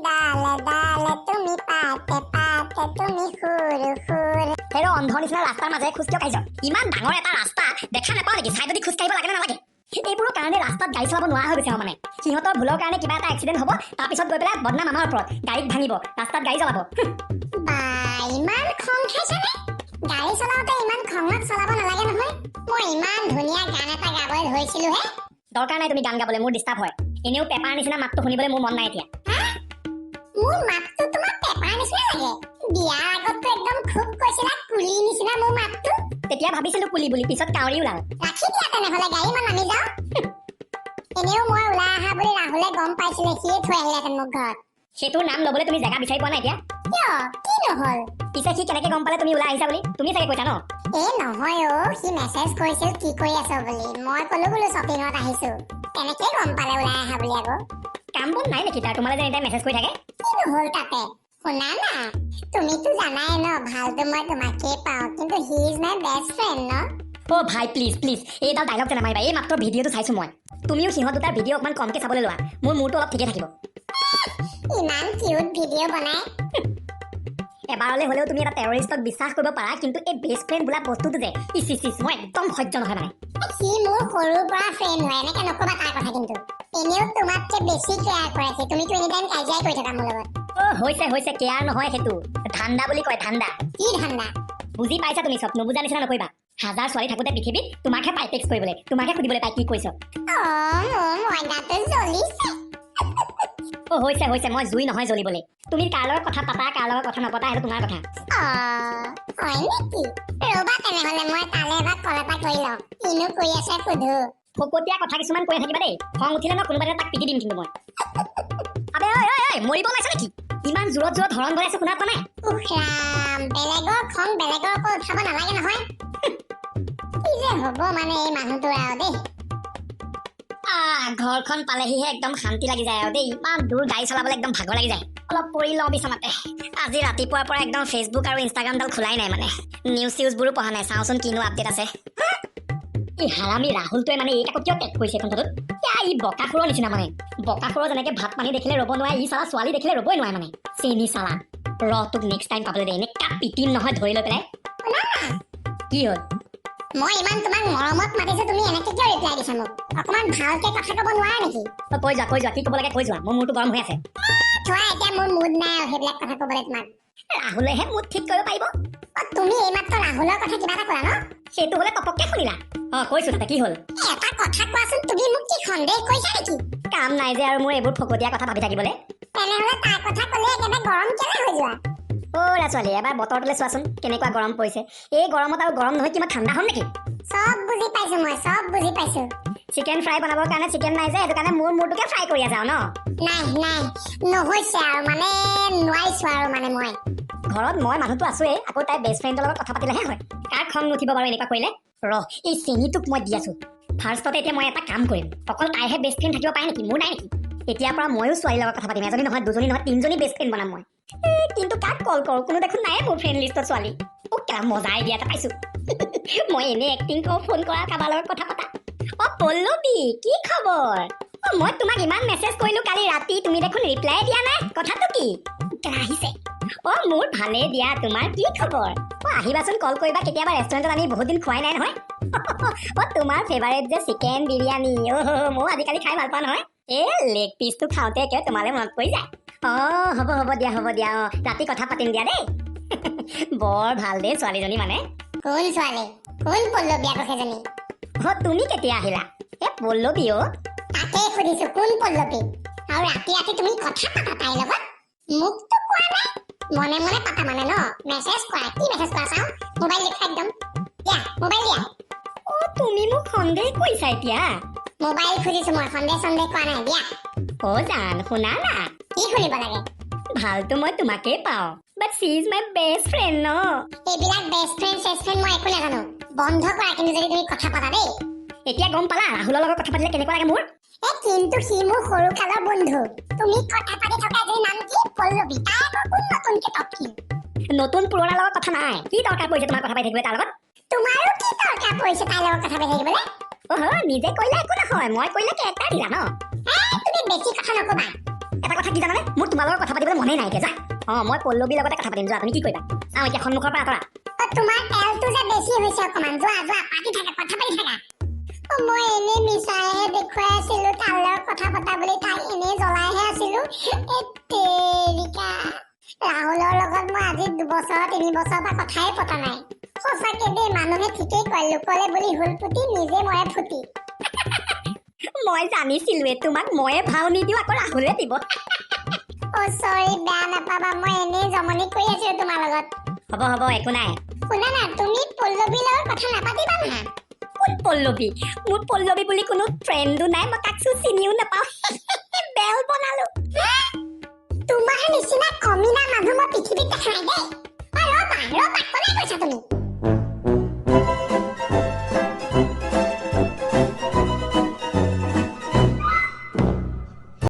ডালে ডালে তুমি পাতে পাতে তুমি সুৰ সুৰ হেৰ অন্ধ নিচিনা ৰাস্তাৰ মাজেৰে খোজ কিয় কাঢ়িছ ইমান ডাঙৰ এটা ৰাস্তা দেখা নাপাওঁ নেকি চাইডেদি খোজ কাঢ়িব লাগে নে নালাগে এইবোৰৰ কাৰণে ৰাস্তাত গাড়ী চলাব নোৱাৰা হৈ গৈছে মানে সিহঁতৰ ভুলৰ কাৰণে কিবা এটা এক্সিডেণ্ট হ'ব তাৰপিছত গৈ পেলাই বদনাম আমাৰ ওপৰত গাড়ীত ভাঙিব ৰাস্তাত গাড়ী চলাব বা ইমান খং খাইছনে গাড়ী চলাওঁতে ইমান খঙত চলাব নালাগে নহয় মই ইমান ধুনীয়া গান এটা গাবলৈ ধৰিছিলো হে দৰকাৰ নাই তুমি গান গাবলৈ মোৰ ডিষ্টাৰ্ব হয় এনেও পেপাৰ নিচিনা মাতটো শুনিবলৈ মোৰ মন নাই এতিয়া মোৰ মাতটো তোমাৰ পেপাৰ নিচিনা লাগে বিয়াৰ আগততো একদম খুব কৈছিলা কুলি নিচিনা মোৰ মাতটো তেতিয়া ভাবিছিলো কুলি বুলি পিছত কাউৰী ওলাল ৰাখি দিয়া তেনেহ'লে গাড়ী মই নামি যাওঁ এনেও মই ওলাই অহা বুলি ৰাহুলে গম পাইছিলে সিয়ে থৈ আহিলেহেঁতেন মোক ঘৰত সেইটোৰ নাম ল'বলৈ তুমি জেগা বিচাৰি পোৱা নাই এতিয়া কিয় কি নহ'ল পিছে সি কেনেকে গম পালে তুমি ওলাই আহিছা বুলি তুমি চাগে কৈছা ন নহয় সি মেছেজ কৰিছিল কি কৰি আছ বুলি মই ক'লো বোলো শ্বপিঙত আহিছো তেনেকেই গম পালে ওলাই অহা বুলি আকৌ কাম বন নাই নেকি তাৰ তোমালে যে এনি টাইম মেছেজ কৰি থাকে কি নহ'ল তাতে শুনা না তুমিতো জানাই ন ভালটো মই তোমাকেই পাওঁ কিন্তু he is my best friend ন অ ভাই প্লিজ প্লিজ এইডাল ডাইলগ যে নামাৰিবা এই মাত্ৰ ভিডিঅ'টো চাইছো মই তুমিও সিহঁত দুটাৰ ভিডিঅ' অকমান কমকে চাবলৈ লোৱা মোৰ মূৰটো অলপ ঠিকে থাকিব ইমান কিউট ভিডিঅ' বনাই এবাৰলৈ হ'লেও তুমি এটা টেৰৰিষ্টক বিশ্বাস কৰিব পাৰা কিন্তু এই বেষ্ট ফ্ৰেণ্ড বোলা বস্তুটো যে ইচ ইচ ইচ মই একদম সহ্য নহয় মানে সি মোৰ সৰুৰ পৰা ফ্ৰেণ্ড হয় এনেকে নকবা তাৰ কথা কিন্তু এনেও তোমাতকে বেছি কেয়াৰ কৰে সি তুমিতো এনি টাইম কাজিয়াই কৰি থাকা মোৰ লগত হৈছে কেয়াৰ নহয় সেইটো ধান্দা বুলি কয় ধান্দা কি ধান্দা বুজি পাইছা তুমি চব নুবুজা নিচিনা নকৰিবা হাজাৰ ছোৱালী থাকোতে পৃথিৱীত তোমাকহে পাই টেক্স কৰিবলৈ তোমাকহে সুধিবলৈ তাই কি কৈছ মোৰ মইনাটো জ্বলিছে হৈছে মই জুই নহয় জ্বলিবলৈ তুমি কাৰ লগত কথা পাতা কাৰ লগত কথা নপতা সেইটো তোমাৰ কথা হয় নেকি ৰ'বা তেনেহ'লে মই তালে এবাৰ কল এটা কৰি লওঁ কিনো কৰি আছে সুধো ফকতীয়া কথা কিছুমান কৈ থাকিবা দেই খং উঠিলে মই কোনোবা তাক পিটি দিম কিন্তু মই আবে ঐ মৰিব ওলাইছে নেকি ইমান জোৰত হৰণ ভৰাই আছে শুনা পোৱা নাই উফৰাম বেলেগৰ খং বেলেগৰ ওপৰত উঠাব নালাগে নহয় কি যে হ'ব মানে এই মানুহটোৰ আৰু দেই ঘৰখন পালেহিহে একদম শান্তি লাগি যায় আৰু দেই ইমান দূৰ গাড়ী চলাবলৈ একদম ভাগৰ লাগি যায় অলপ পৰি লওঁ বিচনাতে আজি ৰাতিপুৱাৰ পৰা একদম ফেচবুক আৰু ইনষ্টাগ্ৰামডাল খোলাই নাই মানে নিউজবোৰো পঢ়া নাই চাওঁচোন কিনো আপডেট আছে এই হাৰামি ৰাহুলটোৱে মানে এইটাকো কিয় টেগ কৰিছে ফোনটোত ই বকাসুৰৰ নিচিনা মানে বকাসুৰৰ যেনেকে ভাত পানী দেখিলে ৰ'ব নোৱাৰে ই চালা ছোৱালী দেখিলে ৰ'বই নোৱাৰে মানে চেনি চালা তোক নেক্সট টাইম পাবলৈ দে এনেকা পিটিম নহয় ধৰি লৈ পেলাই কি হ'ল মই ইমান তোমাক মৰমত মাতিছো তুমি এনেকে কিয় ৰিপ্লাই দিছা মোক অকমান ভালকে কথা ক'ব নোৱাৰা নেকি কৈ যোৱা কি ক'ব লাগে কৈ যোৱা মোৰ মূৰটো গৰম হৈ আছে থোৱা এতিয়া মোৰ মুড নাই আৰু সেইবিলাক কথা ক'বলৈ তোমাক ৰাহুলেহে মুড ঠিক কৰিব পাৰিব তুমি এইমাত্ৰ ৰাহুলৰ কথা কিবা এটা ক'লা ন সেইটো হ'লে টপককে শুনিলা কৈছো তাতে কি হ'ল এটা কথা কোৱাচোন তুমি মোক কি সন্দেহ কৰিছা নেকি কাম নাই যে আৰু মোৰ এইবোৰ ফকতীয়া কথা ভাবি থাকিবলৈ তেনেহ'লে তাৰ কথা ক'লে একেবাৰে গৰম কেলে হৈ যোৱা ল'ৰা ছোৱালী এবাৰ বতৰটোলৈ চোৱাচোন কেনেকুৱা গৰম পৰিছে এই গৰমত আৰু গৰম নহয় কিমান ঠাণ্ডা হ'ল নেকি চব বুজি পাইছো মই চব বুজি পাইছো চিকেন ফ্ৰাই বনাবৰ কাৰণে চিকেন নাই যে সেইটো কাৰণে মোৰ মূৰটোকে ফ্ৰাই কৰি আছা ন নাই নহৈছে আৰু মানে নোৱাৰিছো আৰু মানে মই ঘৰত মই মানুহটো আছোৱেই আকৌ তাই বেষ্ট ফ্ৰেণ্ডৰ লগত কথা পাতিলেহে হয় কাৰ খং নুঠিব বাৰু এনেকুৱা কৰিলে এই চেনিটোক মই দি আছো ফাৰ্ষ্টতে এতিয়া মই এটা কাম কৰিম অকল তাইহে বেষ্ট ফ্ৰেণ্ড থাকিব পাৰে নেকি মোৰ নাই নেকি এতিয়াৰ পৰা ময়ো ছোৱালীৰ লগত কথা পাতিম এজনী নহয় দুজনী নহয় তিনিজনী বেষ্ট ফ্ৰেণ্ড বনাম মই কিন্তু কাক কল কৰোঁ কোনো দেখোন নাই মোৰ ফ্ৰেণ্ড লিষ্টত ছোৱালী কেলা মজা আইডিয়া এটা পাইছো মই এনেই এক্টিং কৰোঁ ফোন কৰা কাৰোবাৰ লগত কথা পাতা পল্লৱী কি খবৰ মই তোমাক ইমান মেছেজ কৰিলো কালি ৰাতি তুমি দেখোন ৰিপ্লাই দিয়া নাই কথাটো কি আহিছে মোৰ ভালে দিয়া তোমাৰ কি খবৰ আহিবাচোন কল কৰিবা কেতিয়াবা ৰেষ্টুৰেণ্টত আমি বহুত দিন খোৱাই নাই নহয় তোমাৰ ফেভাৰেট যে চিকেন বিৰিয়ানী ময়ো আজিকালি খাই ভাল পাওঁ নহয় লেগ পিচটো খাওঁতে একে তোমালে মনত পৰি যায় হ'ব দিয়া ৰাতি কথা পাতিম দিয়া দেই বৰ ভাল দেই ছোৱালীজনী মানে কোন ছোৱালী কোন পল্লৱী আকৌ সেইজনী তুমি কেতিয়া আহিলা পল্লৱী তাকে সুধিছো কোন পল্লৱী আৰু ৰাতি তুমি কথা পাতা তাইৰ লগত মোকতো কোৱা নাই মনে মনে পাতা মানে ন মেছেজ কৰা কি মেছেজ কৰা চাওঁ মোবাইল দেখা একদম দিয়া মোবাইল দিয়া তুমি মোক সন্দেহ কৰিছা এতিয়া মোবাইল খুজিছো মই সন্দেহ কৰা নাই দিয়া জান শুনা না কি শুনিব লাগে ভালতো মই তোমাকেই পাওঁ বাট শি ইজ মাই বেষ্ট ফ্ৰেণ্ড ন এইবিলাক বেষ্ট ফ্ৰেণ্ড মই একো নাজানো বন্ধ কৰা কিন্তু যদি তুমি কথা পাতা দেই এতিয়া গম পালা ৰাহুলৰ লগত কথা পাতিলে কেনেকুৱা লাগে মোৰ কিন্তু সি মোৰ সৰু কালৰ বন্ধু তুমি কথা পাতি থকা এজনীৰ নাম কি পল্লৱী তাই আকৌ কোন নতুনকে টপকি নতুন পুৰণাৰ লগত কথা নাই কি দৰকাৰ পৰিছে তোমাৰ কথা পাতি থাকিবলৈ তাৰ লগত তোমাৰো কি দৰকাৰ পৰিছে তাইৰ লগত কথা পাতি থাকিবলৈ নিজে কৰিলে একো নহয় মই কৰিলে কেৰেক্টাৰ দিলা ন তুমি বেছি কথা নকবা এটা কথা কি জানানে মোৰ তোমাৰ লগত কথা পাতিবলৈ মনেই নাই এতিয়া যা মই পল্লৱীৰ লগতে কথা পাতিম যোৱা তুমি কি কৰিবা এতিয়া সন্মুখৰ পৰা আঁতৰা তোমাৰ তেলটো যে বেছি হৈছে অকমান যোৱা যোৱা পাতি থাকা কথা পাতি থাকা মই এনে মিছাইহে দেখুৱাই আছিলো তাৰ লগত কথা পতা বুলি তাই এনে জ্বলাইহে আছিলো তেৰিকা ৰাহুলৰ লগত মই আজি 2 বছৰ 3 বছৰৰ পৰা কথাই পতা নাই সঁচাকে দেই মানুহে ঠিকেই কয় লোকলে বুলি হুল পুতি নিজে মৰে ফুটি মই জানিছিলোৱে তোমাক ময়ে ভাও নিদিওঁ আকৌ ৰাহুলে দিব সৰি বেয়া নাপাবা মই এনেই জমনি কৰি আছিলো তোমাৰ লগত হ'ব হ'ব একো নাই শুনা না তুমি পল্লৱীৰ লগত কথা নাপাতিবা না কোন পল্লৱী মোৰ পল্লৱী বুলি কোনো ফ্ৰেণ্ডো নাই মই কাকো চিনিও নাপাওঁ বেল বনালো তোমাৰ নিচিনা কমিনা মানুহ মই পৃথিৱীত দেখা নাই দেই ৰ'বা কোনে কৈছা তুমি